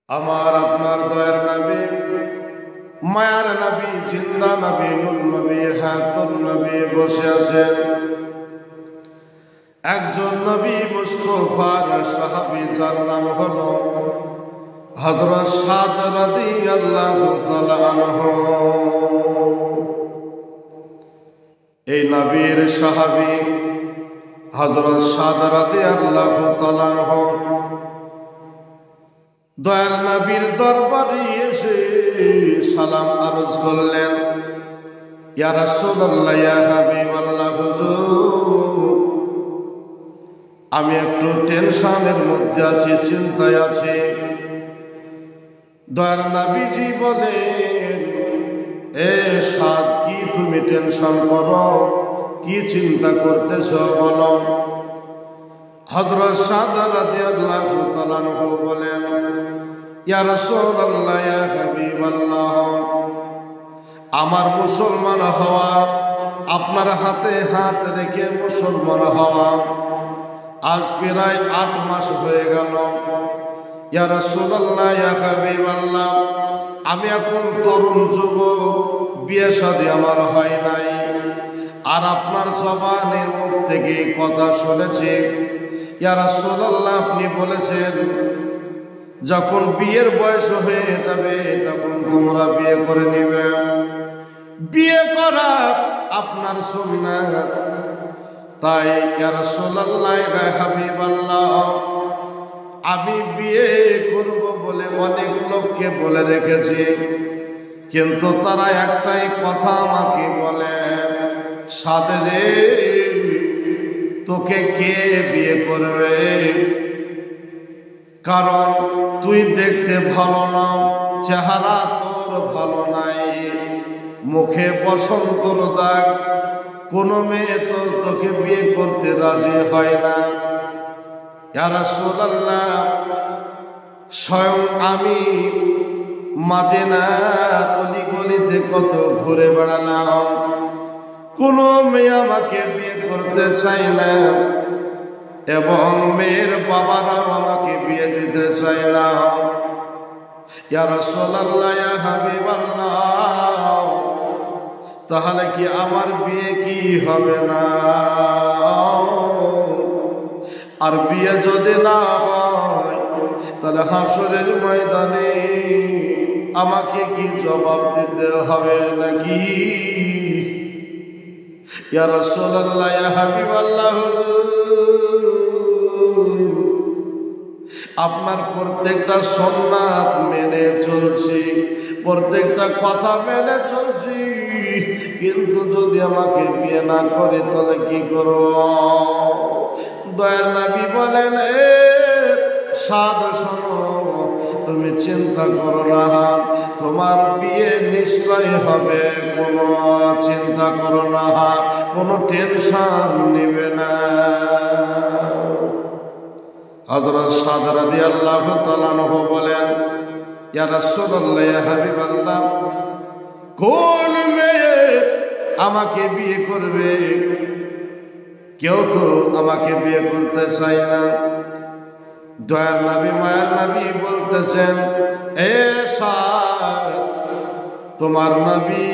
আমার আপনার দয়ার নবী, মায়ার নবী, জিন্দা নবী, নূর নবী, হায়াতুন নবী বসে আছেন। একজন নবী মুস্তাফার সাহাবী, যার নাম হলো হযরত সাদ রাদিয়াল্লাহু তাআলা আনহু। এই নবীর সাহাবী হযরত সাদ রাদিয়াল্লাহু তাআলা আনহু দয়ার নবীর দরবারে এসে সালাম আরজ করলেন, ইয়া রাসূলুল্লাহ, ইয়া হাবিবাল্লাহ, হুজুর, আমি একটু টেনশনের মধ্যে আছি, চিন্তায় আছি। দয়ার নবীজি বলেন, এ সাদ, কি তুমি টেনশন করো, কি চিন্তা করতেছ বলো। হযরত সাদ রাদিয়াল্লাহু তাআলা আনহু বলেন, ইয়া রাসূলুল্লাহ, ইয়া হাবিবাল্লাহ, আমার মুসলমান হওয়া, আপনার হাতে হাত রেখে মুসলমান হওয়া আজ প্রায় 8 মাস হয়ে গেল। ইয়া রাসূলুল্লাহ, ইয়া হাবিবাল্লাহ, আমি এখন তরুণ যুবক, বিয়ে শাদী আমার হয় নাই। আর আপনার জবানের মুখ থেকে কথা শুনেছি, ইয়া রাসূলুল্লাহ, আপনি বলেছেন যখন বিয়ের বয়স হয়ে যাবে তখন তোমরা বিয়ে করে নিবে। বিয়ে করা আপনার সুন্নাত। তাই ইয়া রাসূলুল্লাহ, ইয়া হাবিবাল্লাহ, আমি বিয়ে করব বলে অনেক লোককে বলে রেখেছি, কিন্তু তারা একটাই কথা আমাকে বলে, সাদ রে, তোকে কে বিয়ে করবে? কারণ তুই দেখতে ভালো না, চেহারা তোর ভালো নাই, মুখে বসন্তর দাগ, কোনো মেয়ে তো তোকে বিয়ে করতে রাজি হয় না। ইয়া রাসূলুল্লাহ, স্বয়ং আমি মদিনার অলিগলিতে কত ঘুরে বেড়ালাম, কোনো মেয়ে আমাকে বিয়ে করতে চায় না, এবং মেয়ের বাবারাও আমাকে বিয়ে দিতে চায় না। ইয়া রাসূলুল্লাহ, ইয়া হাবিবাল্লাহ, তাহলে কি আমার বিয়ে কি হবে না? আর বিয়ে যদি না হয় তাহলে হাসরের ময়দানে আমাকে কি জবাব দিতে হবে নাকি? ইয়া রাসূলুল্লাহ, ইয়া হাবিবাল্লাহ, আপনার প্রত্যেকটা সুন্নাত মেনে চলছি, প্রত্যেকটা কথা মেনে চলছি, কিন্তু যদি আমাকে বিয়ে না করে তাহলে কি করব? দয়ার নবী বলেন, এ সাদ, শোনো, তুমি চিন্তা করো না, তোমার বিয়ে নিশ্চয় হবে, কোনো চিন্তা করো না, কোনো টেনশন নিবে না। হযরত সাদ রাদিয়াল্লাহু তাআলা আনহু বলেন, ইয়া রাসূলুল্লাহ, ইয়া হাবিবাল্লাহ, কোন মেয়ে আমাকে বিয়ে করবে? কেউ তো আমাকে বিয়ে করতে চায় না। দয়ার নবী, মায়ার নবী বলতেছেন, এ সাদ, তোমার নবী,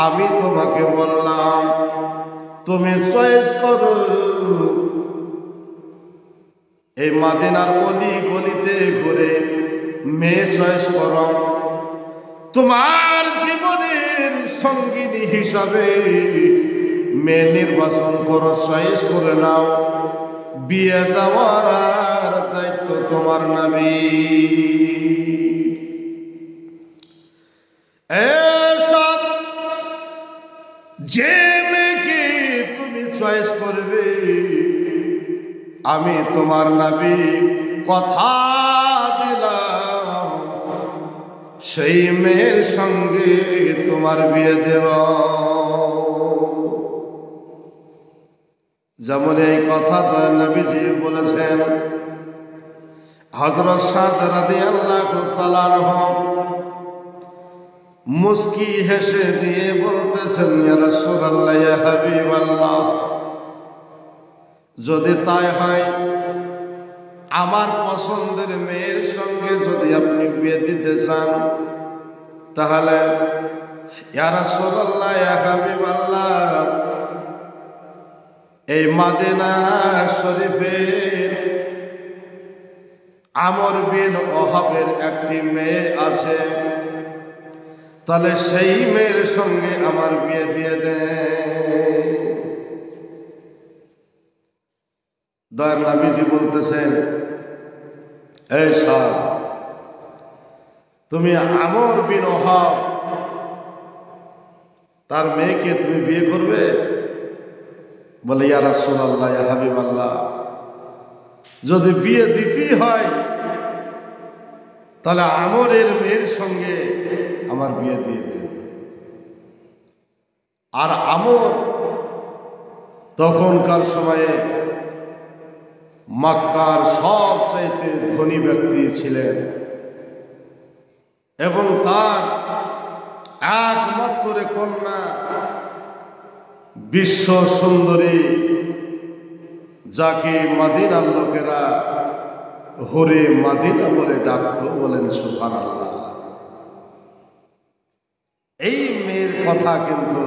আমি তোমাকে বললাম তুমি চয়েস করো। এই মদিনার অলি গলিতে ঘুরে মেয়ে চয়েস করো, তোমার জীবনের সঙ্গিনী হিসাবে মেয়ে নির্বাচন করো, চয়েস করে নাও। বিয়ে দেওয়ার দায়িত্ব তোমার নবী। এসব যে মেয়েকে তুমি চয়েস করবে, আমি তোমার নবী কথা দিলাম সেই মেয়ের সঙ্গে তোমার বিয়ে দেব। যেমন এই কথা দয়ার নবীজি বলেছেন, হযরত সাদ রাদিয়াল্লাহু তাআলা আনহু মুস্কি হেসে দিয়ে বলতেছেন, ইয়া রাসূলুল্লাহ, ইয়া হাবিবাল্লাহ, যদি তাই হয় আমার পছন্দের মেয়ের সঙ্গে যদি আপনি বিয়ে দিতে চান তাহলে ইয়া রাসূলুল্লাহ ইয়া হাবিবাল্লাহ এই মদিনা শরীফের আমর বিন ওহাবের একটি মেয়ে আছে, তাহলে সেই মেয়ের সঙ্গে আমার বিয়ে দিয়ে দেন। দয়ার নবীজি বলতেছেন, এই সাদ, তুমি আমর বিন ওহাব তার মেয়েকে তুমি বিয়ে করবে? বলে, ইয়া রাসূলুল্লাহ ইয়া হাবিবাল্লাহ, যদি বিয়ে দিতেই হয় তাহলে আমরের মেয়ের সঙ্গে আমার বিয়ে দিয়ে দেন। আর আমর তখনকার সময়ে মক্কার সবচাইতে ধনী ব্যক্তি ছিলেন এবং তার একমাত্র কন্যা বিশ্ব সুন্দরী, যাকে মদিনার লোকেরা হরে মদিনা বলে ডাকত। বলেন সুবহানাল্লাহ। এই মেয়ের কথা কিন্তু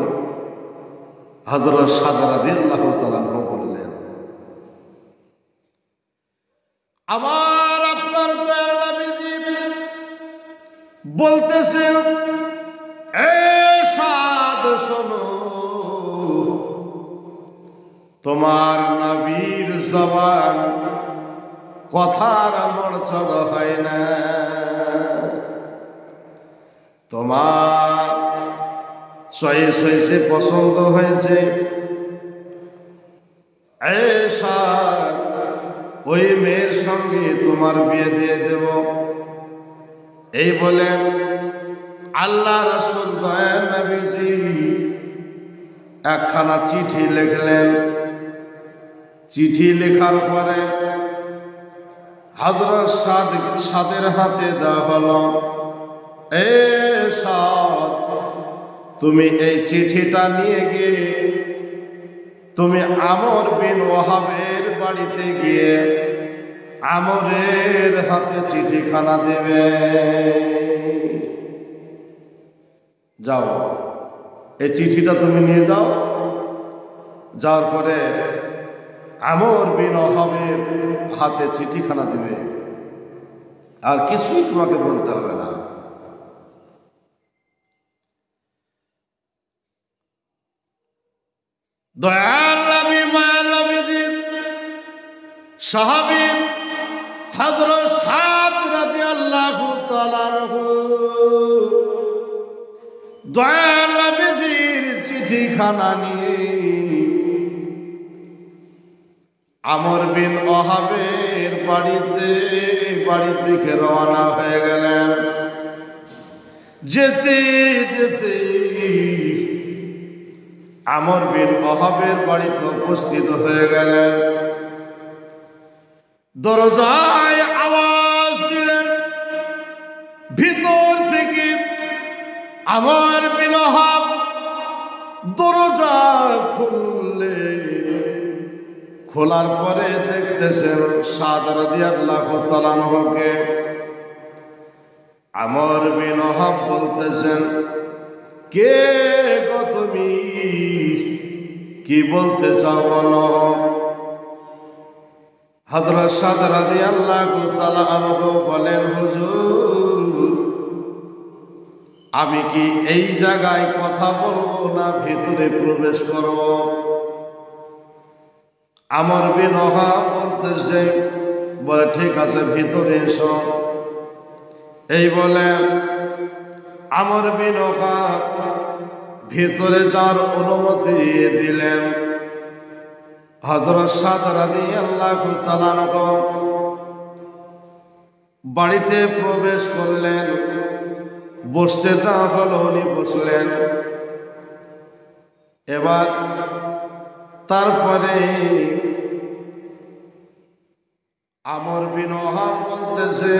হযরত সাদ রাদিয়াল্লাহু তাআলা বললেন। আমার আপনার দয়ার নবীজি বলতেছেন, এ সাদ শোনো, তোমার নবীর জবান কথার নড়চড় হয় না, তোমার চয়েস হয়েছে, পছন্দ হয়েছে, ওই মেয়ের সঙ্গে তোমার বিয়ে দিয়ে দেব। এই বলে আল্লাহ রাসূল দয়ার নবীজি একখানা চিঠি লিখলেন। চিঠি লেখার পরে হযরত সাদের হাতে দেওয়া হলো। এ সাদ, তুমি এই চিঠিটা নিয়ে গিয়ে তুমি আমর বিন ওহাবের বাড়িতে গিয়ে আমরের হাতে চিঠিখানা দেবে। যাও, এই চিঠিটা তুমি নিয়ে যাও। যাওয়ার পরে আমর বিন ওহাবের হাতে চিঠিখানা দিবে, আর কিছুই তোমাকে বলতে হবে না। দয়াল নবী মায়ার নবীজি সাহাবী হযরত সাদ রাদিয়াল্লাহু তাআলা আনহু দয়াল নবীজির চিঠিখানা নিয়ে আমর বিন ওহাবের বাড়ির দিকে রওনা হয়ে গেলেন। যেতে যেতে আমর বিন ওহাবের বাড়িতে উপস্থিত হয়ে গেলেন। দরজায় আওয়াজ দিলেন। ভিতর থেকে আমর বিন ওহাব দরজা খোলার পরে দেখতেছেন সাদ রাদিয়াল্লাহু তাআলা আনহুকে। আমর বিন ওহাব বলতেছেন, কে গো তুমি, কি বলতে চাও বলো। হযরত সাদ রাদিয়াল্লাহু তাআলা আনহু বলেন, হুজুর, আমি কি এই জায়গায় কথা বলবো না ভিতরে প্রবেশ করব? আমর বিন ওহাব বলতেছে, বলে ঠিক আছে, ভিতরে এসো। এই বলে আমর বিন ওহাব ভিতরে যাওয়ার অনুমতি দিলেন। হযরত সাদ রাদিয়াল্লাহু তাআলা আনহু বাড়িতে প্রবেশ করলেন। বসতে দেওয়া হলো, উনি বসলেন। এবার তারপরে আমর বিন ওহাব বলতেছে,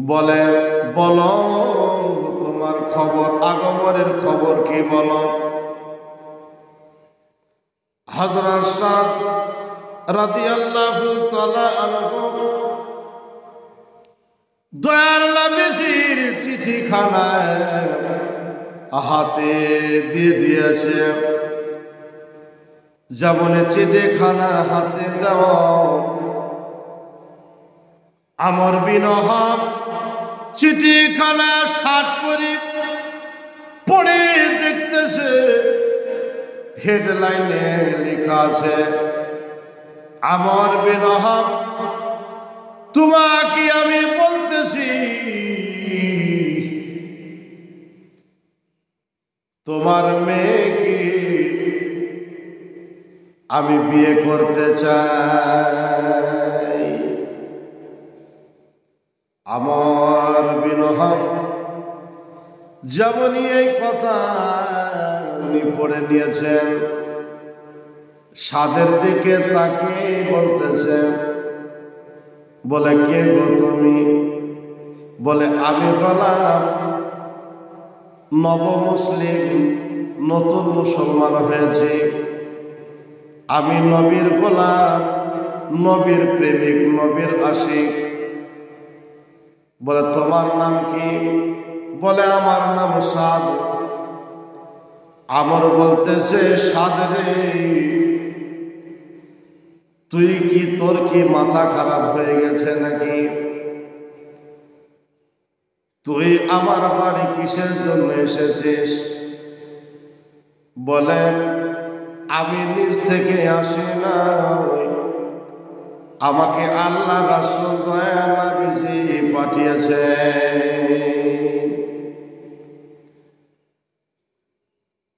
বলে বলো তোমার খবর, আগমনের খবর কি বলো। হযরত সাদ রাদিয়াল্লাহু তাআলা আনহু দয়ার নবীজির চিঠিখানায় হাতে দিয়ে দিয়েছে। যেমন চিঠিখানা হাতে দেওয়া আমর বিন ওহাব চিঠিখানা শার্ট করে পড়ে দেখতেছে, হেডলাইনে লেখা আছে, আমর বিন ওহাব তোমাকে আমি বলতেছি, তোমার মেয়েকে আমি বিয়ে করতে চাই। আমর বিন ওহাব যেমনই এই কথা উনি পড়ে নিয়েছেন, সাদের দিকে তাকিয়ে বলতেছেন, বলে কে গো তুমি? বলে আমি হলাম নব মুসলিম, নতুন মুসলমান হয়েছি, আমি নবীর গোলাম, নবীর প্রেমিক, নবীর আশিক। বলে তোমার নাম কি? বলে আমার নাম সাদ। আমর বলতেছে, সাদ রে, তুই কি, তোর কি মাথা খারাপ হয়ে গেছে নাকি? তুই আমার বাড়ি কিসের জন্য এসেছিস? বলে আমি নিজ থেকে আসি না, আমাকে আল্লাহ রাসূল দয়ার নবীজি পাঠিয়েছে।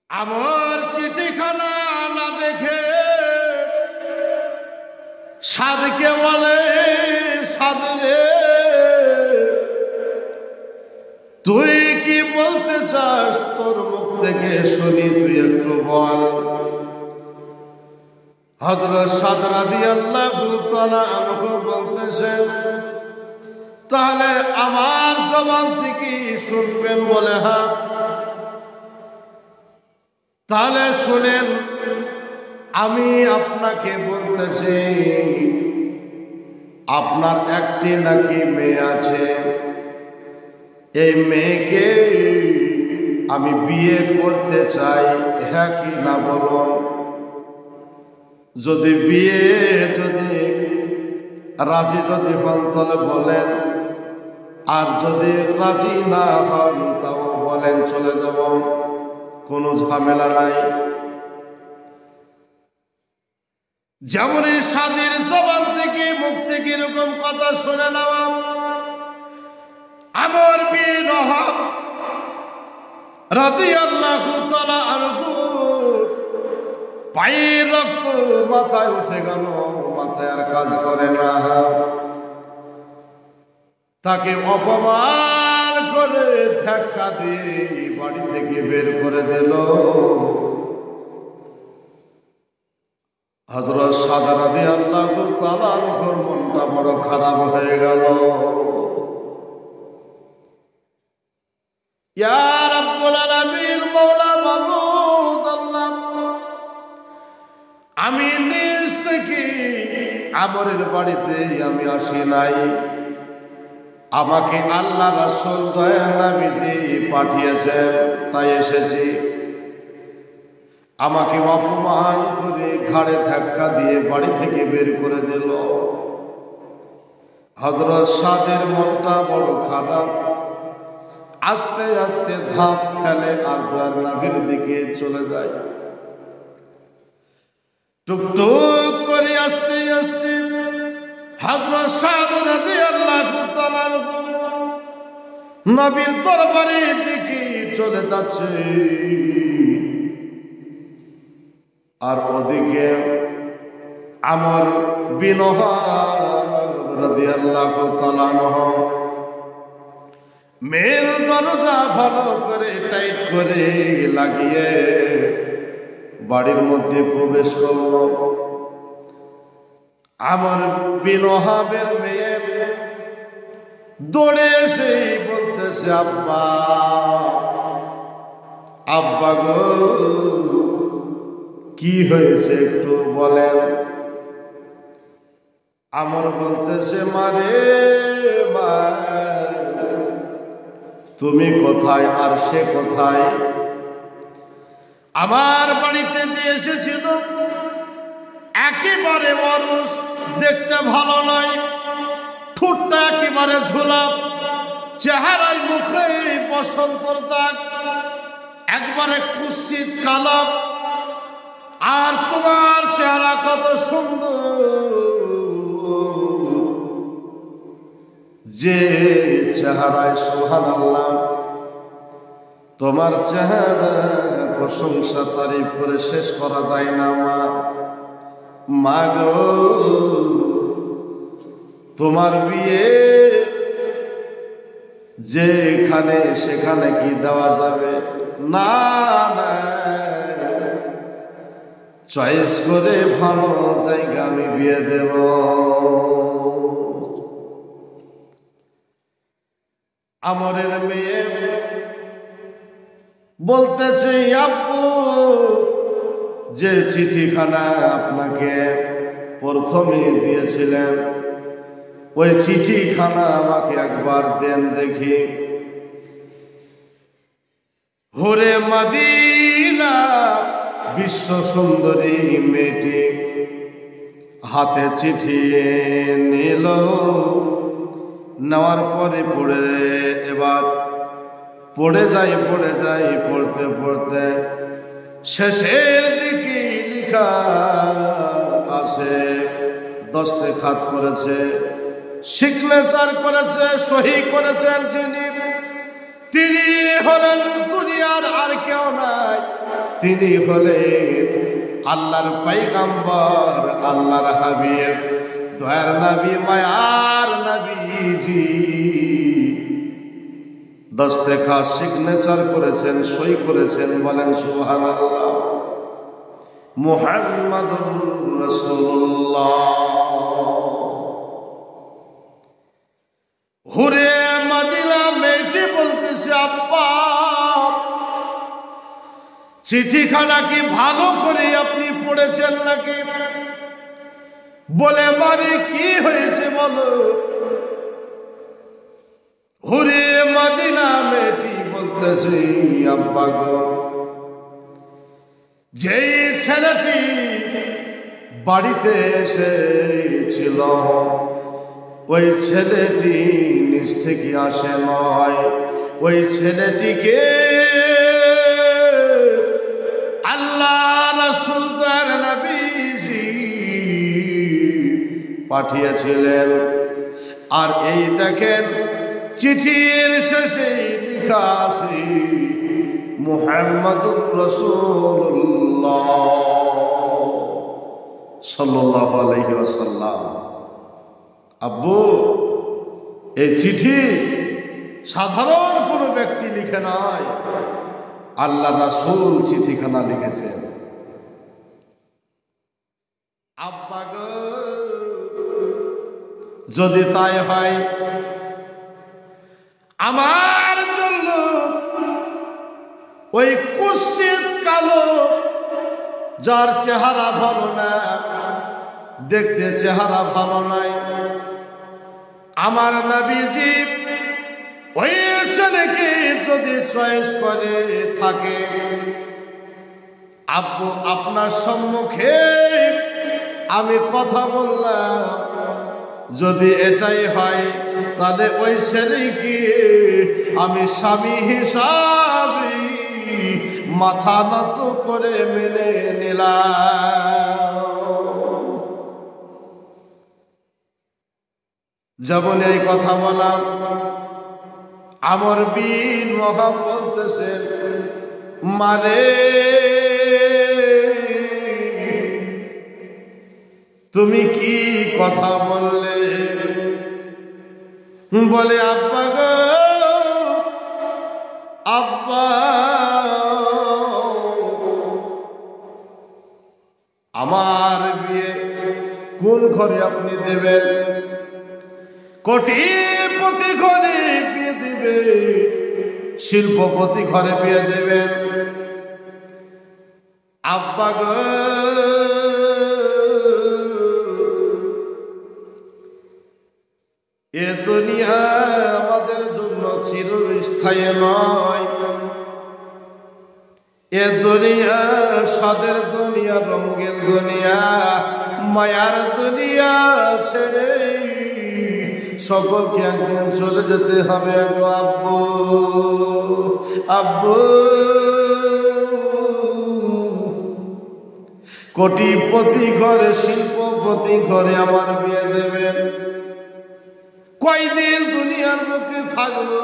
আমার চিঠিখানা না দেখে সাদকে বলে, সাদ রে, তুই কি বলতে চাস? তোর মুখ থেকে শুনি, তুই একটু বল। হযরত সাদ রাদিয়াল্লাহু তাআলা আনহু বলতেছেন, তাহলে আমার জবান থেকে শুনবেন? বলে হ্যাঁ। তাহলে শুনেন, আমি আপনাকে বলতেছি, আপনার একটি নাকি মেয়ে আছে, এই মেয়েকে আমি বিয়ে করতে চাই, হ্যাঁ কি না বলুন। যদি বিয়ে রাজি যদি হন তাহলে বলেন, আর যদি রাজি না হন তাও বলেন, চলে যাব, কোনো ঝামেলা নাই। যেমন সাদের জবান থেকে, মুখ থেকে এরকম কথা শুনে নেওয়া, আমর বিন ওহাব রাদিয়াল্লাহু তাআলা আনহু পায়ের রক্ত মাথায় উঠে গেল, মাথায় আর কাজ করে না। তাকে অপমান করে ধাক্কা দিয়ে বাড়ি থেকে বের করে দিল। হযরত সাদ রাদিয়াল্লাহু তাআলা আনহুর মনটা বড় খারাপ হয়ে গেল। ইয়া রাব্বুল আলামিন, মাওলা মাবুদ আল্লাহ, আমি নিজ থেকে আমরের বাড়িতে আমি আসি নাই, আমাকে আল্লাহ রাসূল দয়ার নবীজি পাঠিয়েছেন, তাই এসেছি। আমাকে অপমান করে ঘাড়ে ধাক্কা দিয়ে বাড়ি থেকে বের করে দিল। হযরত সাদের মনটা বড় খারাপ, আস্তে আস্তে ধাপ ফেলে আর দয়ার নবীর দিকে চলে যায়। টুকটুক করে আস্তে আস্তে হযরত সাদ রাদিয়াল্লাহু তাআলা নবীর দরবারের দিকে চলে যাচ্ছে। আর ওদিকে আমর বিন ওহাব রাদিয়াল্লাহু তাআলা মেল দরজা ভালো করে টাইট করে লাগিয়ে বাড়ির মধ্যে প্রবেশ করল। আমর বিন ওহাবের মেয়ে দৌড়ে এসে বলতেছে, আব্বা, আব্বা গো, কি হয়েছে একটু বলেন। আমর বলতেছে মারে মা, তুমি কোথায় আর সে কোথায়? আমার বাড়িতে যে এসেছিল একেবারে অরুষ, দেখতে ভালো নয়, ঠোঁটটা একেবারে ঝোলা, চেহারায় মুখে বসন্তর দাগ, একবারে কুৎসিত কালো, আর তোমার চেহারা কত সুন্দর, যে চেহারায় সুবহানাল্লাহ, তোমার চেহারা প্রশংসা তারিফ করে শেষ করা যায় না। মা, মা গো, তোমার বিয়ে যেখানে সেখানে কি দেওয়া যাবে? না না, চয়েস করে ভালো জায়গা আমি বিয়ে দেব। আমরের মেয়ে বলতেছে আব্বু, যে চিঠিখানা আপনাকে প্রথমে দিয়েছিলেন ওই চিঠিখানা আমাকে একবার দেন দেখি। হুরে মদিনা বিশ্ব সুন্দরী মেয়েটি হাতে চিঠি নিল, নেওয়ার পরে এবার পড়ে যাই পড়তে পড়তে শেষের দিকে লেখা আছে, দস্তখত করেছে, সিগনেচার করেছে, সহি করেছেন যিনি, তিনি হলেন দুনিয়ার আর কেউ নাই, তিনি হলেন আল্লাহর পয়গম্বর, আল্লাহর হাবিব, দয়ার নবী, মায়ার নবীজি। দস্তখত সিগনেচার করেছেন, সই করেছেন, বলেন সুবহানাল্লাহ, মুহাম্মাদুর রাসূলুল্লাহ। হুরে মদিনা মেয়েটি বলতেছে আব্বা, চিঠিখানা কি ভালো করে আপনি পড়েছেন নাকি? বলে মারে কি হয়েছে বলো। হুরে মদিনা মেয়েটি বলতেছে আব্বা গো, যেই ছেলেটি বাড়িতে এসেছিল ওই ছেলেটি নিজ থেকে আসে নয়, ওই ছেলেটিকে আল্লাহ রাসূল দয়ার নবীজি পাঠিয়েছিলেন। আর এই দেখেন চিঠির শেষে লেখা আছে মুহাম্মাদুর রাসূলুল্লাহ সাল্লাল্লাহু আলাইহি ওয়াসাল্লাম। আব্বু, এই চিঠি সাধারণ কোনো ব্যক্তি লিখে নাই, আল্লাহ রাসূল চিঠিখানা লিখেছেন। আব্বা গো, যদি তাই হয় আমার জন্য ওই কুৎসিত কালো, যার চেহারা ভালো না, দেখতে চেহারা ভালো নাই, আমার নবীজি ওই ছেলেকে যদি চয়েস করে থাকে, আব্বু আপনার সম্মুখে আমি কথা বললাম, যদি এটাই হয় তাহলে ওই ছেলেকে আমি স্বামী হিসাবে মাথা নত করে মেনে নিলাম। যেমন এই কথা বললাম, আমর বিন ওয়াহাব বলতেছেন মারে, তুমি কি কথা বললে? বলে আব্বা গো, আব্বা আমার বিয়ে কোন ঘরে আপনি দেবেন? কোটিপতি ঘরে বিয়ে দিবে, শিল্পপতি ঘরে বিয়ে দেবেন? আব্বা গো, এ দুনিয়া আমাদের জন্য চিরস্থায়ী নয়। এ দুনিয়া স্বাদের দুনিয়া, রঙের দুনিয়া, মায়ার দুনিয়া ছেড়ে সকলকে একদিন চলে যেতে হবে। আব্বু আব্বু, কোটিপতি ঘরে, শিল্পপতি ঘরে আমার বিয়ে দেবেন। কয়দিন দুনিয়ার বুকে থাকবো?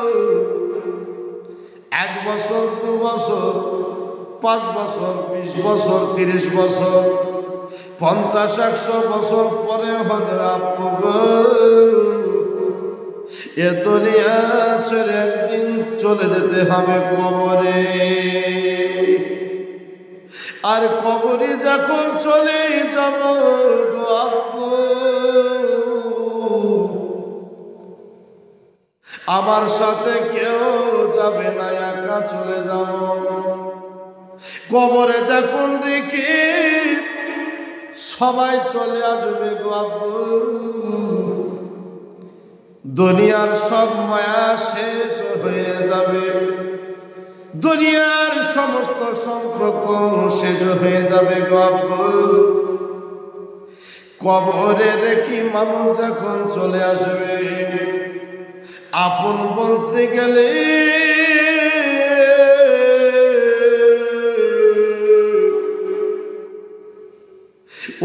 1 বছর, 2 বছর, 5 বছর, 20 বছর, 30 বছর, 50-100 বছর পরে হলে আব্বু গো, এ দুনিয়া ছেড়ে একদিন চলে যেতে হবে কবরে। আর কবরে যখন চলে যাব গো আব্বু, আমার সাথে কেউ যাবে না, একা চলে যাব। কবরে যখন রেখে সবাই চলে আসবে গো আব্বু, দুনিয়ার সব মায়া শেষ হয়ে যাবে, দুনিয়ার সমস্ত সম্পর্ক শেষ হয়ে যাবে গো আব্বু। কবরে রেখে মানুষ যখন চলে আসবে, আপন বলতে গেলে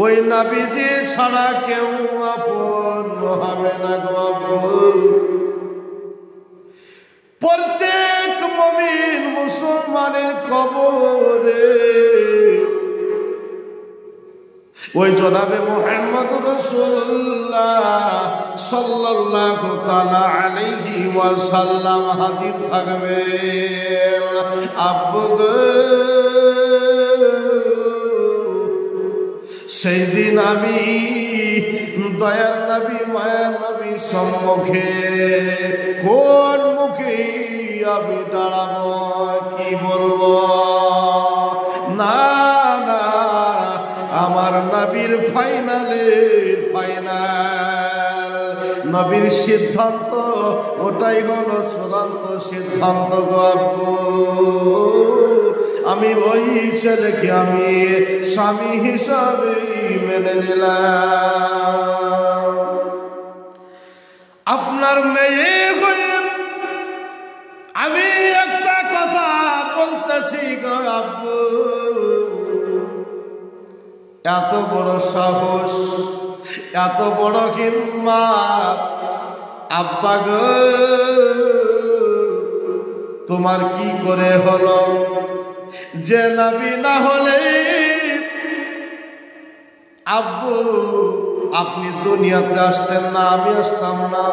ওই নবীজি ছাড়া কেউ আপন হবে না গো আব্বু। প্রত্যেক মুমিন মুসলমানের কবরে ওই জনাবে মুহাম্মদুর রাসূলুল্লাহ সাল্লাল্লাহু তাআলা আলাইহি ওয়াসাল্লাম হাজির থাকবেন। আব্বু গো, সেই দিন আমি দয়ার নবী, মায়ার নবীর সম্মুখে কোন মুখে আমি দাঁড়াবো, কি বলবো? না না, আমার নবীর ফাইনাল নবীর সিদ্ধান্ত, ওটাই হলো চূড়ান্ত সিদ্ধান্ত গো আব্বু। আমি ওই ছেলেকে আমি স্বামী হিসাবে মেনে নিলাম। আপনার মেয়ে হয়ে আমি একটা কথা বলতেছি গো আব্বু, এত বড় সাহস, এত বড় হিম্মত, আব্বা গো তোমার কি করে হলো? যে নবী না হলে আব্বু আপনি দুনিয়াতে আসতেন না, আমি আসতাম না।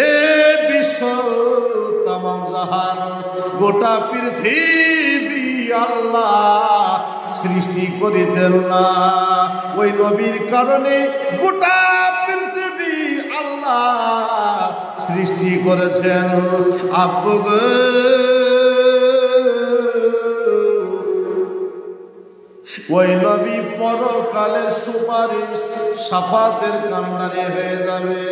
এ বিশ্ব তামাম জাহান, গোটা পৃথিবী আল্লাহ সৃষ্টি করিতেন না। ওই নবীর কারণে গোটা পৃথিবী আল্লাহ সৃষ্টি করেছেন। আব্বু গো, ওই নবী পরকালের সুপারিশ সাফাতের কান্ডারি হয়ে যাবে।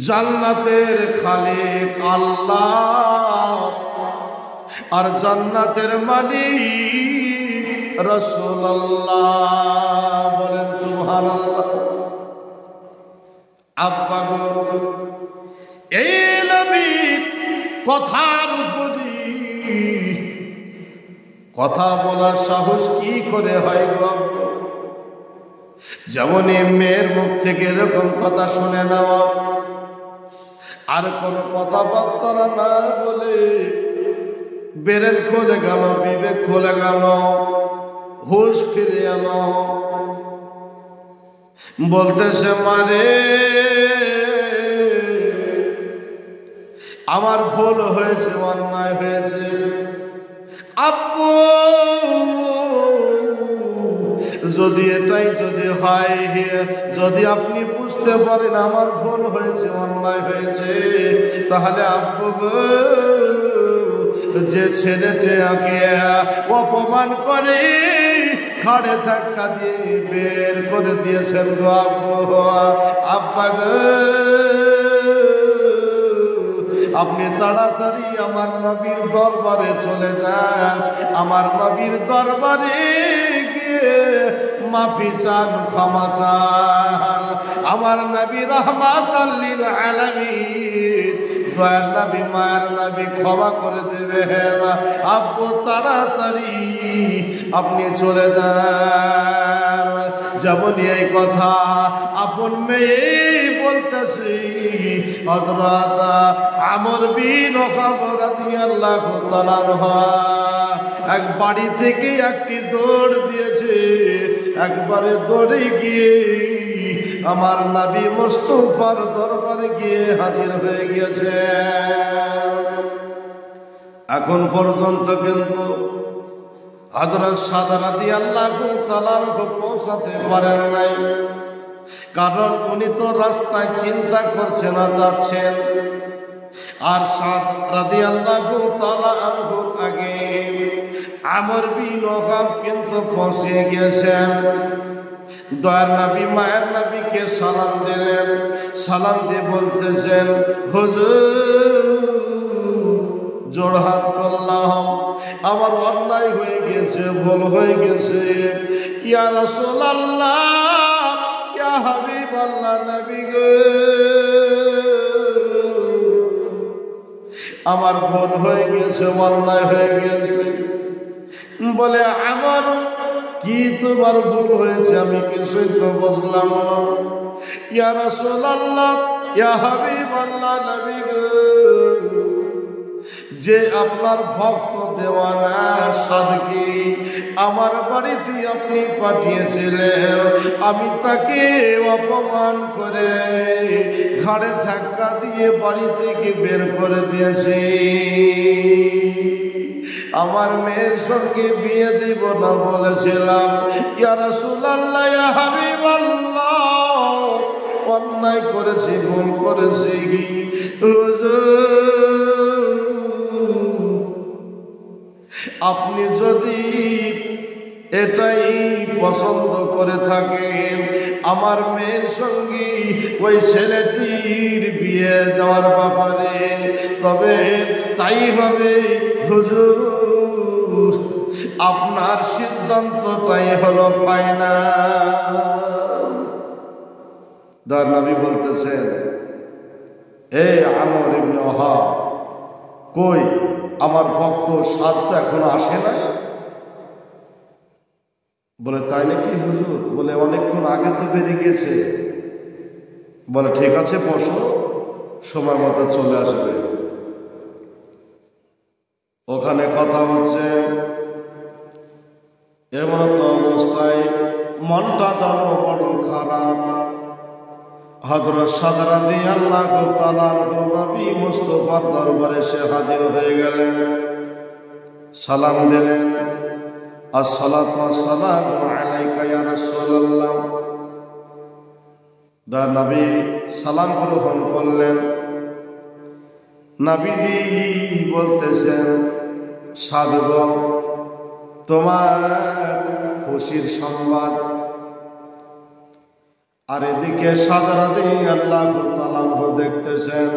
জান্নাতের খালিক আল্লাহ আর জান্নাতের মালিক রাসূলুল্লাহ, বলেন সুবহানাল্লাহ। আব্বা গো, এই নবীর কথার উপরই কথা বলার সাহস কি করে হয় গো? যেমন মেয়ের মুখ থেকে এরকম কথা শুনে নেওয়া, আর কোনো কথাবার্তা না বলে ব্রেন খুলে গেল, বিবেক খুলে গেল, হুঁশ ফিরে এলো, বলতেছে মারে আমার ভুল হয়েছে, অন্যায় হয়েছে। আব্বু যদি এটাই যদি হয়, যদি আপনি বুঝতে পারেন আমার ভুল হয়েছে, অন্যায় হয়েছে, তাহলে আব্বু গো, যে ছেলেটাকে অপমান করে ঘাড়ে ধাক্কা দিয়ে বের করে দিয়েছেন গো আব্বু। আব্বা গো, আপনি তাড়াতাড়ি আমার নবীর দরবারে চলে যান, আমার নবীর দরবারে গিয়ে মাফি চান, ক্ষমা চান। আমার নবী রাহমাতাল লিল আলামিন, দয়ার নবী, মায়ের নবী ক্ষমা করে দেবেন। আব্বু তাড়াতাড়ি আপনি চলে যান। যেমন এই কথা আপন মেয়ে বলতেছি, হযরত আমর বিন ওয়াক্কাস রাদিয়াল্লাহু তাআলা এক বাড়ি থেকে একটি দৌড় দিয়েছে, একবারে দৌড়ে গিয়ে আমার নবী মুস্তাফার দরবারে গিয়ে হাজির হয়ে গিয়েছে। এখন পর্যন্ত কিন্তু হযরত সাদ রাদিয়াল্লাহু তাআলা পৌঁছাতে পারেন নাই, কারণ উনি তো রাস্তায় চিন্তা করছেন না যাচ্ছেন। আর সাদ রাদিয়াল্লাহু তাআলা আনহু আগে আমর বিন ওয়াক্কাস কিন্তু পৌঁছে গিয়েছেন। দয়ার নবী মায়ের নবীকে সালাম দিলেন, সালাম দিয়ে বলতেছেন, হুজুর জোড়হাত করলাম, আমার অন্যায় হয়ে গেছে, ভুল হয়ে গেছে। ইয়া রাসূলুল্লাহ, ইয়া হাবিবাল্লাহ, নবী গো, আমার ভুল হয়ে গেছে, অন্যায় হয়ে গেছে। বলে, আমার কি তোমার ভুল হয়েছে? আমি কিছুই তো বুঝলাম না। ইয়া রাসূলুল্লাহ, ইয়া হাবিবাল্লাহ, নবী গো, যে আপনার ভক্ত দেওয়ানা সাদকে আমার বাড়িতে আপনি পাঠিয়েছিলেন, আমি তাকে অপমান করে ঘাড়ে ধাক্কা দিয়ে বাড়ি থেকে বের করে দিয়েছি। আমার মেয়ের সঙ্গে বিয়ে দিব না বলেছিলাম। ইয়া রাসূলুল্লাহ, ইয়া হাবিবাল্লাহ, অন্যায় করেছি, ভুল করেছি। আপনি যদি এটাই পছন্দ করে থাকেন আমার মেয়ের সঙ্গে ওই ছেলেটির বিয়ে দেওয়ার ব্যাপারে, তবে তাই হবে হুজুর, আপনার সিদ্ধান্তটাই হলো ফাইনাল। দয়ার নবী বলতেছেন, এ আমর ইবনে ওয়াহাব, কই আমার ভক্ত সাদ তো এখনো আসে নাই? বলে, তাই নাকি হুজুর? বলে, অনেকক্ষণ আগে তো বেরিয়ে গেছে। বলে, ঠিক আছে, বসো, সময় মতো চলে আসবে। ওখানে কথা হচ্ছে, এমন তো অবস্থায় মনটা যেন বড় খারাপ। হযরত সাদ রাদিয়াল্লাহু তাআলা নবী মুস্তাফার দরবারে সে হাজির হয়ে গেলেন, সালাম দিলেন, আসসালাতু ওয়াসসালামু আলাইকা ইয়া রাসূলুল্লাহ। দা নবী সালাম গ্রহণ করলেন। নবীজি বলতেছেন, সাদ গো, তোমার খুশির সংবাদ। আর এদিকে সাদ রাদিয়াল্লাহু তাআলা দেখতেছেন,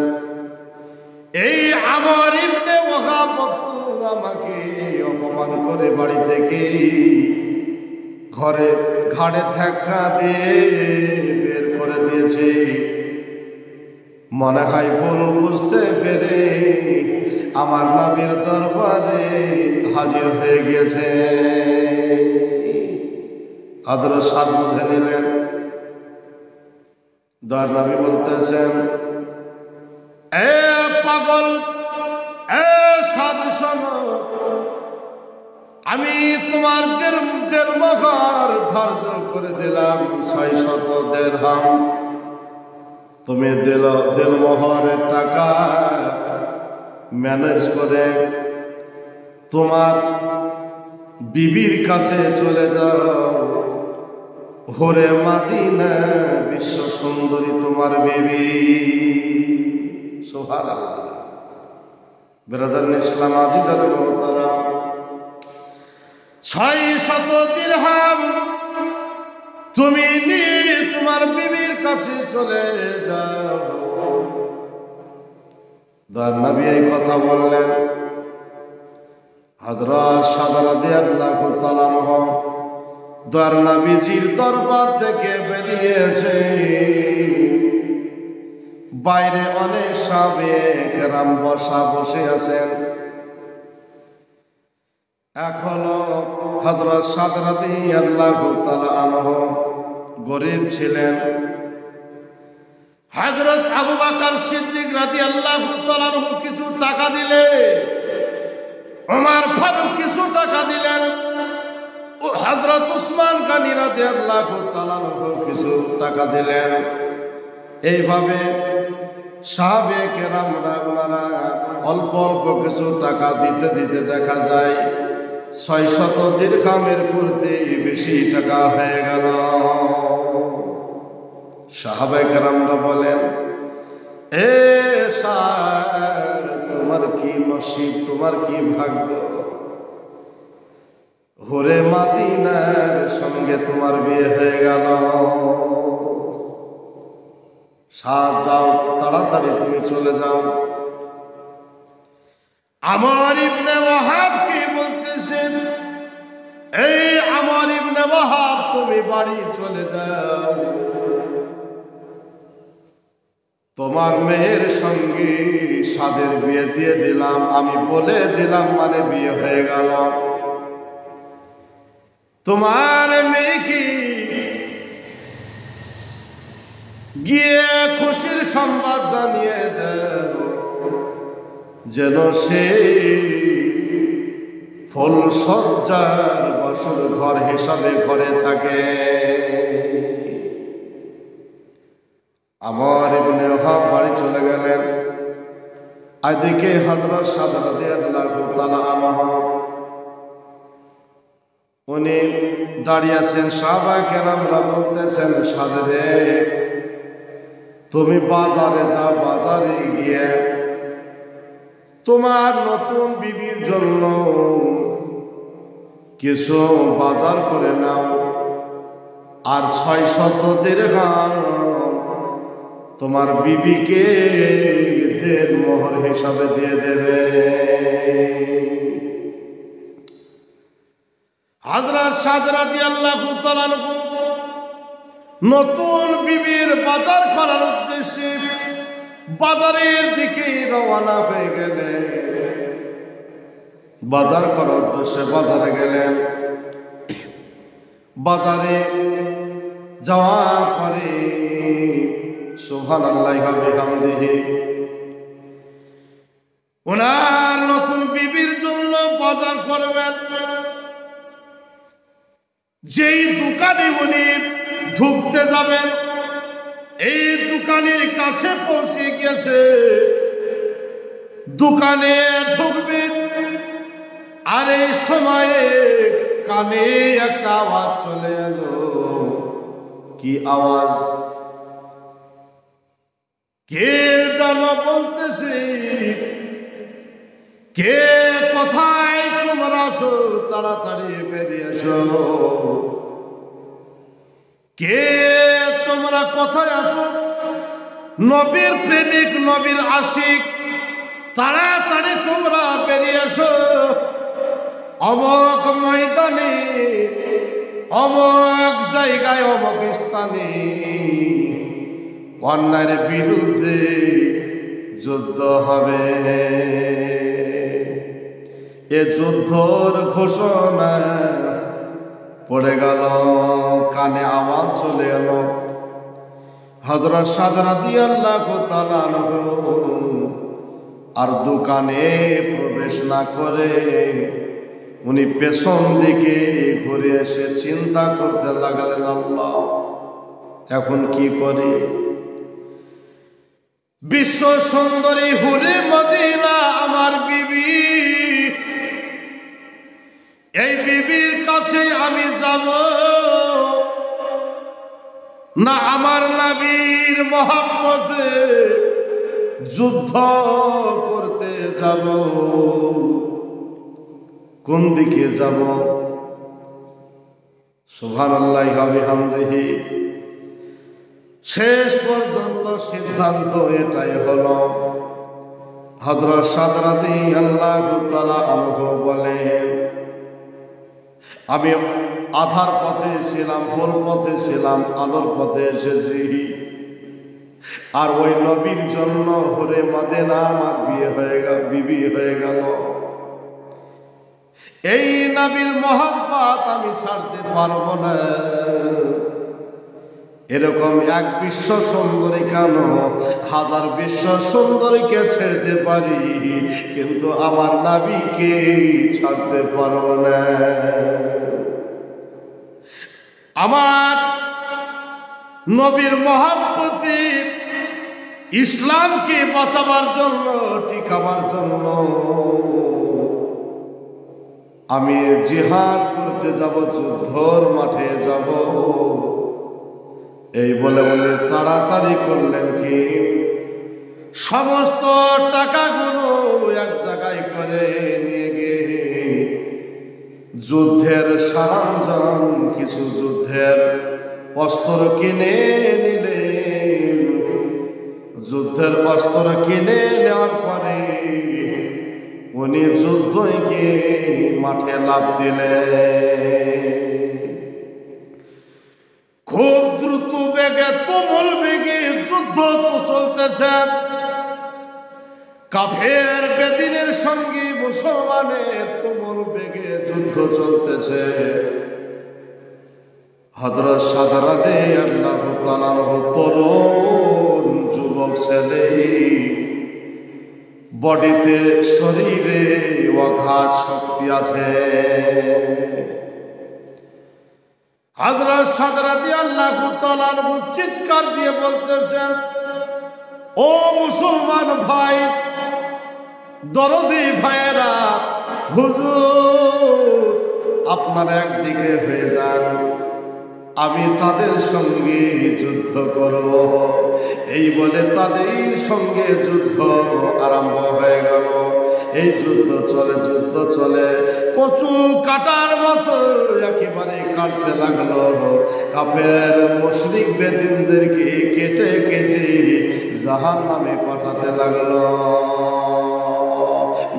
এই আমর ইবনে ওয়াক্কাস আমাকে অপমান করে বাড়ি থেকে ঘাড়ে ধাক্কা দিয়ে বের করে দিয়েছে। মনে হয় ভুল বুঝতে পেরে আমার নবীর দরবারে হাজির হয়ে গিয়েছে। হযরত সাদ বুঝে নিলেন। দয়ার নবী বলতেছেন, এ পাগল, এ সাদ শোনো, আমি তোমার দেড় ধার্য করে দিলাম 600 দিরহাম। তুমি দেড়মোহরের টাকা ম্যানেজ করে তোমার বিবির কাছে চলে যাও। হোরে মাদিনা, বিশ্ব সুন্দরী তোমার বিবি। সুবহানাল্লাহ। ব্রাদার ইসলাম আজিজাতুল মুহতারাম, 600 দিরহাম তুমি নিয়ে তোমার বিবির কাছে চলে যাও। দয়ার নবী এই কথা বললেন। হযরত সাদা রাদিয়াল্লাহু তাআলা আনহু দয়ার নবীজির দরবার থেকে বেরিয়ে এসে বাইরে অনেক সাহাবে কেরাম বসে আছেন। এখনো হযরত সাদা রাদিয়াল্লাহু তাআলা আনহু গরীব ছিলেন। হযরত আবু বকর সিদ্দিক রাদিয়াল্লাহু তাআলা আনহু কিছু টাকা দিলে, ওমর ফারুক কিছু টাকা দিলেন, ও হযরত উসমান গনি রাদিয়াল্লাহু তাআলা আনহু কিছু টাকা দিলেন। এইভাবে সাহাবে কেরামরা ওনারা অল্প অল্প কিছু টাকা দিতে দিতে দেখা যায় 600 দিরহামের করতে বেশি টাকা হয়ে গেল। সাহাবে কেরামরা বলেন, এ সাদ, তোমার কি নসিব, তোমার কি ভাগ্য, হুরে মদিনার সঙ্গে তোমার বিয়ে হয়ে গেল। সাদ, যাও তাড়াতাড়ি তুমি চলে যাও। আমর ইবনে ওয়াহাব কি বলতেছেন, এই আমর ইবনে ওয়াহাব তুমি বাড়ি চলে যাও, তোমার মেয়ের সঙ্গে সাদের বিয়ে দিয়ে দিলাম, আমি বলে দিলাম মানে বিয়ে হয়ে গেল। তোমার মেয়ে কি গিয়ে খুশির সংবাদ জানিয়ে দাও, যেন সেই ফুল সজ্জার বসর ঘর হিসাবে ঘরে থাকে। আমর ইবনে ওয়াহাব বাড়ি চলে গেলেন। এদিকে হযরত সাদা রাদিয়াল্লাহু তাআলা আনহু উনি দাঁড়িয়ে আছেন। সাহাবা কেরামরা বলতেছেন, সাদে রে, তুমি বাজারে যাও, বাজারে গিয়ে তোমার নতুন বিবির জন্য কিছু বাজার করে নাও, আর 600 দিরহাম তোমার বিবিকে দেন মোহর হিসাবে দিয়ে দেবে। হযরত সাদ রাদিয়াল্লাহু তাআলা আনহু নতুন বিবির বাজার করার উদ্দেশ্যে বাজারের দিকে রওনা হয়ে গেলেন। বাজার করার উদ্দেশ্যে বাজারে গেলেন। বাজারে যাওয়ার পরে সুবহানাল্লাহি ওয়া বিহামদিহি ওনার নতুন বিবির জন্য বাজার করবেন। যেই দোকানে উনি ঢুকতে যাবেন, এই দোকানের কাছে পৌঁছে গেছে, দোকানে ঢুকবেন, আর এই সময়ে কানে একটা আওয়াজ চলে এলো। কি আওয়াজ? কে যেন বলতেছে, কে কোথায় তোমরা আসো, তাড়াতাড়ি বেরিয়ে এসো। কে তোমরা কোথায় আসো? নবীর প্রেমিক, নবীর আশিক, তাড়াতাড়ি তোমরা বেরিয়ে এসো। অমক ময়দানে, অমক জায়গায়, অমক স্থানে অন্যায়ের বিরুদ্ধে যুদ্ধ হবে। এ যুদ্ধর ঘোষণা পড়ে গেল, কানে আওয়াজ চলে এলো। হযরত সাদ রাদিয়াল্লাহু তাআলা আনহু আর দোকানে প্রবেশ না করে উনি পেছন দিকে ঘুরে এসে চিন্তা করতে লাগলেন, আল্লাহ এখন কি করি? বিশ্ব সুন্দরী হুরে মদিনা আমার বিবি, এই বিবির কাছে আমি যাব না আমার নবীর মহব্বতে যুদ্ধ করতে যাব? কোন দিকে যাব? সুবহানাল্লাহি ওয়া বিহামদিহি। শেষ পর্যন্ত সিদ্ধান্ত এটাই হলো, হযরত সাদ রাদিয়াল্লাহু তাআলা আনহু বলেন, আমি আধার পথে ছিলাম, ভুল পথে ছিলাম, আলোর পথে এসেছি। আর ওই নবীর জন্য হুরে মদিনা আমার বিয়ে হয়ে গেল, বিবি হয়ে গেল। এই নবীর মহব্বত আমি ছাড়তে পারবো না। এরকম এক বিশ্ব সুন্দরী কেন, হাজার বিশ্ব সুন্দরীকে ছেড়তে পারি, কিন্তু আমার নবীকে ছাড়তে পারবো না। আমার নবীর মহব্বতে ইসলামকে বাঁচাবার জন্য, টিকাবার জন্য আমি জিহাদ করতে যাব, যুদ্ধর মাঠে যাব। এই বলে বলে তাড়াতাড়ি করলেন কি, সমস্ত টাকাগুলো এক জায়গায় করে নিয়ে গিয়ে যুদ্ধের সরঞ্জাম, কিছু যুদ্ধের অস্ত্র কিনে নিলেন। যুদ্ধের অস্ত্র কিনে নেওয়ার পরে উনি যুদ্ধে গিয়ে মাঠে লাফ দিলেন। খুব দ্রুত বেগে, তুমুল বেগে যুদ্ধ তো চলতেছে। কাফের বেদিনের সঙ্গে মুসলমানের তুমুল বেগে যুদ্ধ চলতেছে। হযরত সাদ রাদিয়াল্লাহু তাআলা তরুণ যুবক ছেলে, বডিতে, শরীরে অগাধ শক্তি আছে। হযরত সাদ রাদিয়াল্লাহু তাআলা চিৎকার দিয়ে বলতেছেন, ও মুসলমান ভাই, দরদি ভাইয়েরা, হুজুর আপনারা একদিকে হয়ে যান, আমি তাদের সঙ্গে যুদ্ধ করব। এই বলে তাদের সঙ্গে যুদ্ধ আরম্ভ হয়ে গেল। এই যুদ্ধ চলে, কচু কাটার মতো একেবারে কাটতে লাগলো। কাফের মুশরিক বেদিনদেরকে কেটে কেটে জাহান্নামে পাঠাতে লাগলো।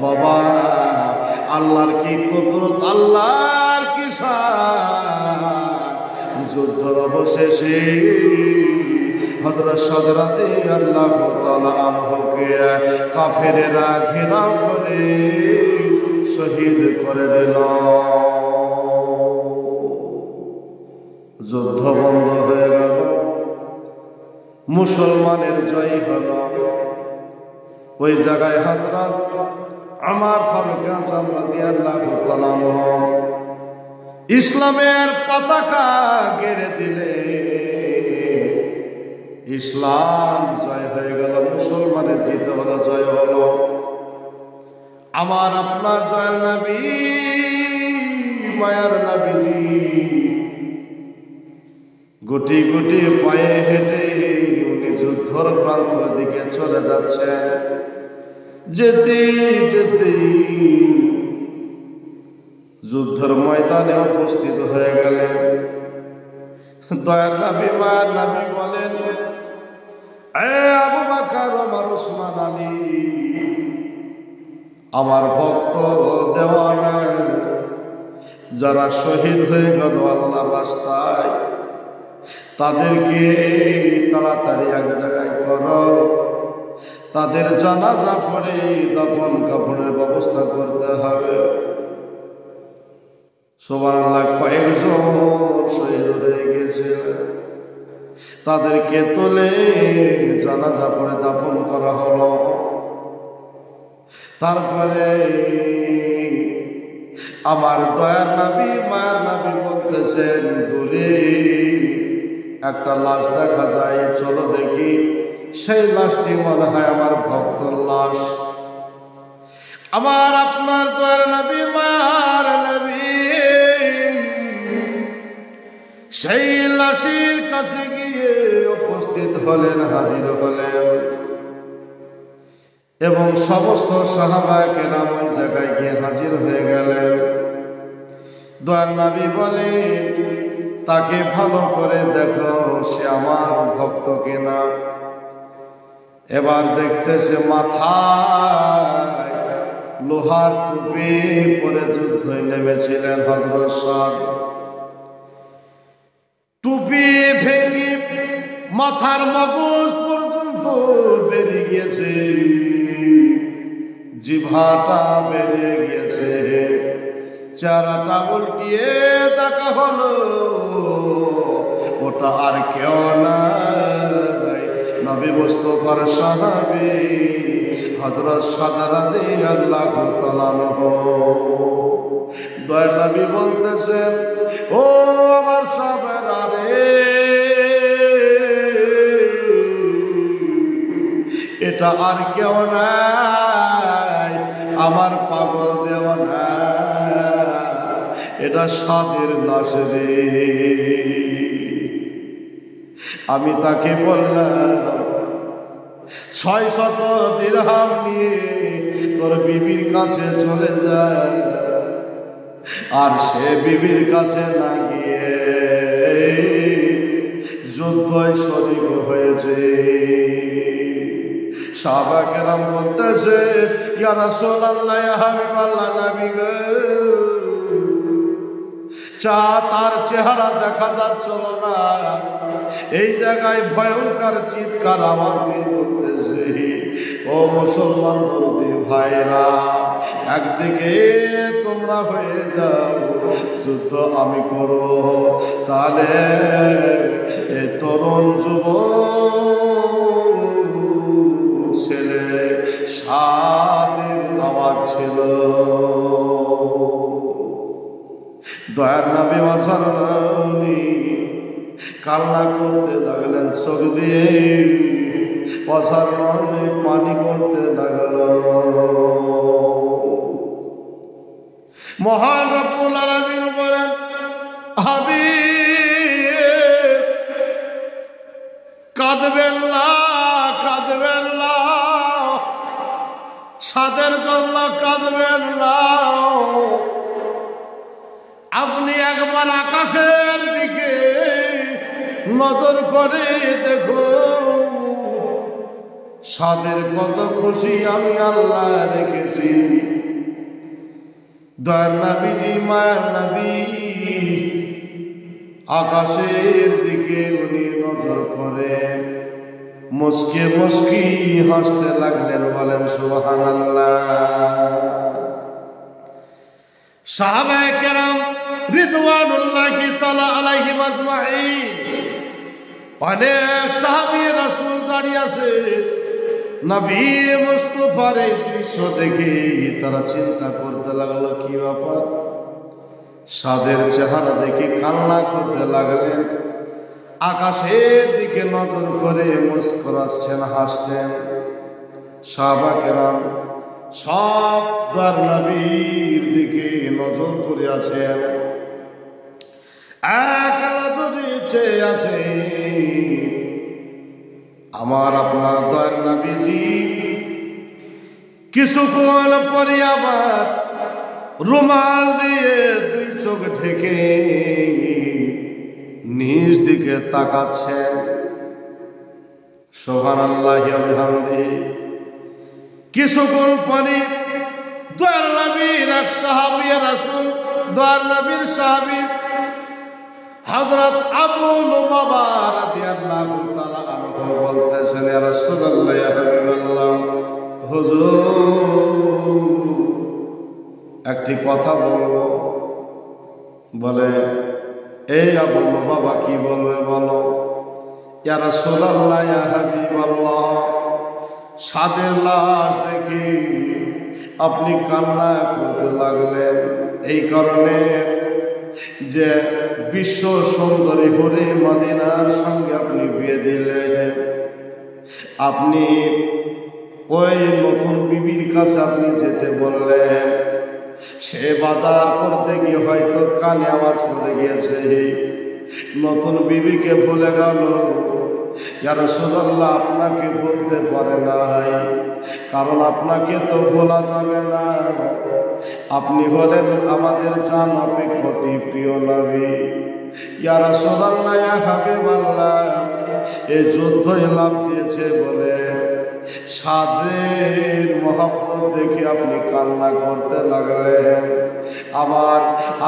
বাবা, আল্লাহর কি কুদরত, আল্লাহর কি শান। যুদ্ধর অবশেষে হযরত সাদ রাদিয়াল্লাহু তাআলা আনহুকে কাফেরেরা ঘেরাও করে শহীদ করে দিল। যুদ্ধ বন্ধ হয়ে গেল, মুসলমানের জয় হল। ওই জায়গায় হযরত ওমর ফারুক আযম রাদিয়াল্লাহু তাআলা ইসলামের পতাকা গেড়ে দিলে। ইসলাম জয় হয়ে গেল, মুসলমানের জিত হলো, জয় হলো। আমার আপনার দয়ার নবী, মায়ার নবীজি গুটি গুটি পায়ে হেঁটে উনি যুদ্ধর প্রান্তর দিকে চলে যাচ্ছেন। যেতে যেতে যুদ্ধের ময়দানে উপস্থিত হয়ে গেলেন। দয়ার নবী, মায়ার নবী বলেন, এ আবু বকর, ওমর, ওসমান, আলী, আমার ভক্ত দেওয়ানা যারা শহীদ হয়ে গেল আল্লাহর রাস্তায়, তাদেরকে তাড়াতাড়ি এক জায়গায় করো। তাদের জানাজা পড়ে দাফন কাফনের ব্যবস্থা করতে হবে। সুবহানাল্লাহ, কয়েকজন শহীদ হয়ে গেছিলেন, তাদেরকে তুলে জানাজা পড়ে দাফন করা হলো। তারপরে আমার দয়ার নবী, মায়ার নবী বলতেছেন, দূরে একটা লাশ দেখা যায়, চলো দেখি। সেই লাশটি মনে হয় আমার ভক্তর লাশ। আমার আপনার দয়ার নবী, মায়ার নবী সেই লাশের কাছে গিয়ে উপস্থিত হলেন, হাজির হলেন। এবং সমস্ত সাহাবায়ে কেরাম ওই জায়গায় গিয়ে হাজির হয়ে গেলেন। দয়ার নবী বলেন, তাকে ভালো করে দেখো সে আমার ভক্ত কিনা। এবার দেখতেছে মাথায় লোহার টুপি পরে যুদ্ধে নেমেছিলেন হযরত সাদ। টুপি ভেঙে মাথার মগজ পর্যন্ত বেরিয়ে গিয়েছে, জিভাটা বেরিয়ে গিয়েছে, চেহারাটা উল্টিয়ে দেখা হলো ওটা আর কেউ নাই, নবী মুস্তাফার সাহাবী হযরত সাদ রাদিয়াল্লাহু তাআলা আনহু। দয়ার নবী বলতেছেন, ও আমার সাহাবারা রে, এটা আর কেউ নাই, আমার পাগল দেওয়ানা, এটা সাদের লাশ রে। আমি তাকে বললাম 600 দিরহাম নিয়ে তোর বিবির কাছে চলে যায়, আর সে বিবির কাছে না গিয়ে যুদ্ধয় শরীক হয়েছে। সাহাবা কেরাম বলতেছে, ইয়া রাসূলুল্লাহ, ইয়া হাবিবাল্লাহ, নবী গো, তার চেহারা দেখা যাচ্ছিল না, এই জায়গায় ভয়ঙ্কর চিৎকার আওয়াজ দিয়ে বলতেছে, ও মুসলমান দরদি ভাইরা, একদিকে তোমরা হয়ে যাও, যুদ্ধ আমি করব, তাহলে এই তরুণ যুবক ছেলে সাদের আওয়াজ ছিল। দয়ার নবী ওয়াসাল্লামী কান্না করতে লাগলেন, চোখ দিয়ে ওয়াসাল্লামী পানি করতে লাগলো। মহান রব্বুল আলামিন বলেন, হাবিব কাঁদবেন না, কাঁদবেন না, সাদের জন্য কাঁদবেন না, আপনি একবার আকাশের দিকে নজর করে দেখো, সাদের কত খুশি আমি আল্লাহ রেখেছি। দয়ার নবীজি, মায়ার নবী, আকাশের দিকে উনি নজর করে মুস্কি মুস্কি হাসতে লাগলেন। বলেন সুবহানাল্লাহ। সাহাবায়ে কেরাম রিদওয়ানুল্লাহি তাআলা আলাইহিম আজমাইন, অনেক সাহাবী রাসূল দাঁড়িয়ে আছে। নবী মুস্তাফার এই দৃশ্য দেখে তারা চিন্তা করতে লাগলো, কি ব্যাপার? সাদের চেহারা দেখে কান্না করতে লাগলেন, আকাশের দিকে নজর করে মুস্কুরাচ্ছেন, হাসছেন। সাহাবা কেরাম সব দয়ার নবীর দিকে নজর করে আছেন, এক নজরে চেয়ে আছে আমার আপনার দয়ার নবীজি। কিছুক্ষণ পরে আবার রুমাল দিয়ে দুই চোখ ঢেকে নিজ দিকে তাকাচ্ছেন। সুবহানাল্লাহি ওয়া বিহামদিহি। কিছুক্ষণ পরে দয়ার নবীর এক সাহাবী রাসূল, দয়ার নবীর সাহাবী হযরত আবু লুবাবা রাদিয়াল্লাহু তাআলা আনহু বলতেছেন, ইয়া রাসূলুল্লাহ, ইয়া হাবিবাল্লাহ, হুজুর একটি কথা বলবো। বলে, এই আবু লুবাবা কি বলবে বলো। ইয়া রাসূলুল্লাহ, ইয়া হাবিবাল্লাহ, সাদের লাশ দেখি আপনি কান্না করতে লাগলেন, এই কারণে যে বিশ্ব সুন্দরী হরে মদিনার সঙ্গে আপনি বিয়ে দিলেন, আপনি ওই নতুন বিবির কাছে আপনি যেতে বললেন, সে বাজার করতে গিয়ে হয়তো কানে আওয়াজ করে গিয়েছে, নতুন বিবিকে ভুলে গেল। ইয়া রাসূলুল্লাহ, আপনাকে বলতে পারে নাই, কারণ আপনাকে তো ভোলা যাবে না, আপনি হলেন আমাদের জান অপেক্ষা প্রিয় নবী। ইয়া রাসূলুল্লাহ, ইয়া হাবিবাল্লাহ, এই যুদ্ধই লাভ দিয়েছে বলে সাদের মহব্বত দেখে আপনি কান্না করতে লাগলেন, আবার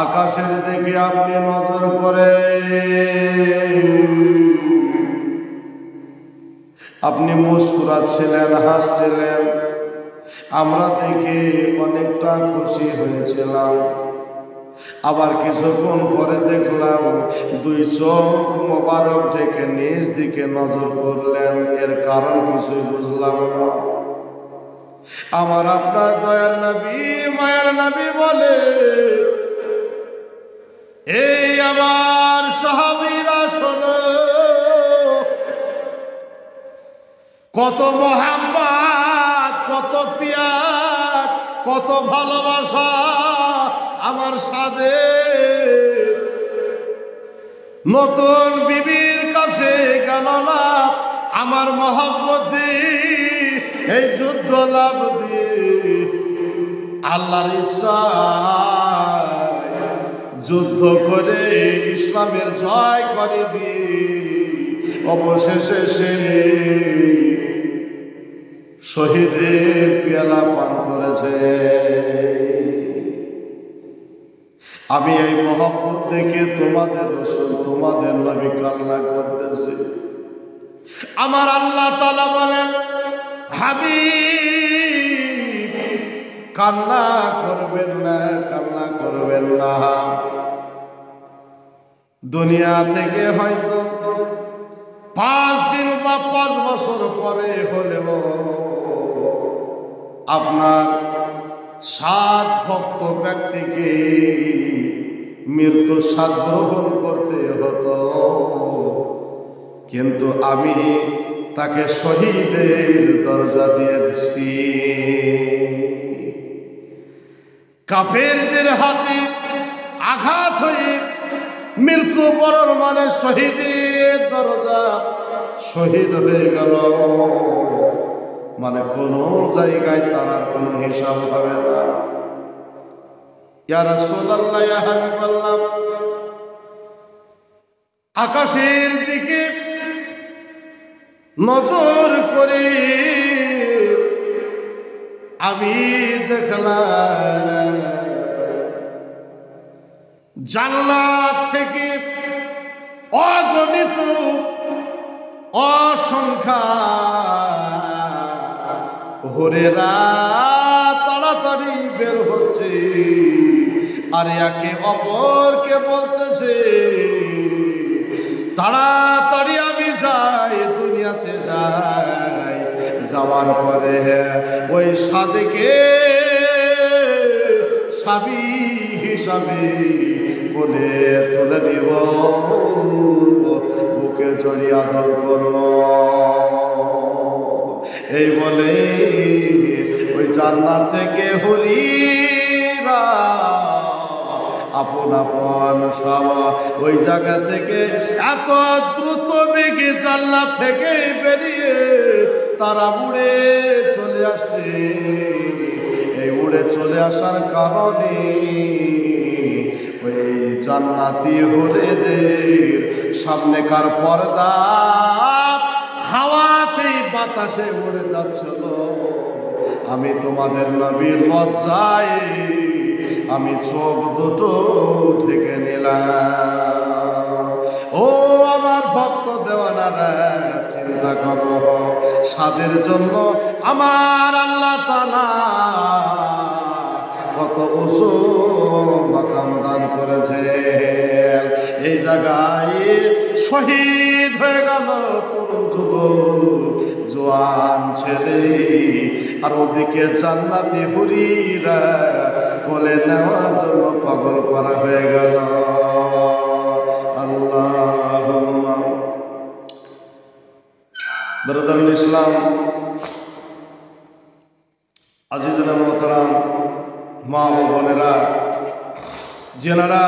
আকাশের দিকে আপনি নজর করে আপনি মুস্কুরাচ্ছিলেন, হাসছিলেন। আমরা দেখে অনেকটা খুশি হয়েছিলাম। আবার কিছুক্ষণ পরে দেখলাম দুই চোখ মোবারক ঢেকে নিজ দিকে নজর করলেন। এর কারণ কিছুই বুঝলাম না। আমার আপনার দয়ার নবী, মায়ার নবী বলে, এই আমার সাহাবীরা শোনো, কত মোহাম্মত, কত পিয়ার, কত ভালোবাসা আমার সাদের। নতুন বিবির কাছে গেল না আমার মহব্বতে, এই যুদ্ধ লাভ দিয়ে আল্লাহর ইচ্ছা যুদ্ধ করে ইসলামের জয় করে দিয়ে অবশেষে সে শহীদের পেয়ালা পান করেছে। আমি এই মহব্বত দেখে তোমাদের রাসূল, তোমাদের নবী কান্না করতেছে। আমার আল্লাহ তাআলা বলেন, হাবিব কান্না করবেন না, কান্না করবেন না। দুনিয়া থেকে হয়তো 5 দিন বা 5 বছর পরে হলেও আপনার 7 ভক্ত ব্যক্তিকে মৃত্যু স্বাদ গ্রহণ করতে হতো, কিন্তু আমি তাকে শহীদের দরজা দিয়ে দিচ্ছি। কাফেরদের হাতে আঘাত হয়ে মৃত্যু বরণ মানে শহীদের দরজা, শহীদ হয়ে গেল মানে কোনো জায়গায় তার কোনো হিসাব হবে না। ইয়া রাসূলুল্লাহ, ইয়া হাবিবাল্লাহ, আকাশের দিকে নজর করে আমি দেখলাম জান্নাত থেকে অগণিত অসংখ্য হুরেরা তাড়াতাড়ি বের হচ্ছে, আর একে অপরকে বলতেছে, তাড়াতাড়ি আমি যাই, দুনিয়াতে যাই। যাওয়ার পরে ওই সাদেকে সাবি হিসাবে কোলে তুলে নিব, বুকে জড়িয়ে আদর করব। এই বলে ওই জান্নাত থেকে হুরিরা আপন আপন সব ওই জায়গা থেকে এত দ্রুত বেগে জান্নাত থেকে বেরিয়ে তারা উড়ে চলে আসছে। এই উড়ে চলে আসার কারণে ওই জান্নাতি হুরেদের সামনেকার পর্দা হাওয়াতেই বাতাসে উড়ে যাচ্ছিল। আমি তোমাদের নবীর লজ্জায় আমি চোখ দুটো ঢেকে নিলাম। ও আমার ভক্ত দেওয়ানারা, চিন্তা করো, সাদের জন্য আমার আল্লাহ তাআলা কত উঁচু মাকাম দান করেছেন। এই জায়গায় শহীদ হয়ে গেল তরুণ যুবক, জোয়ান ছেলে, আর ওদিকে জান্নাতি হুরিরা কোলে নেওয়ার জন্য পাগল করা হয়ে গেল। আল্লাহুম্মা ব্রাদারুল ইসলাম, আজিজুল মোহতারাম, মা ও বোনেরা, যেনারা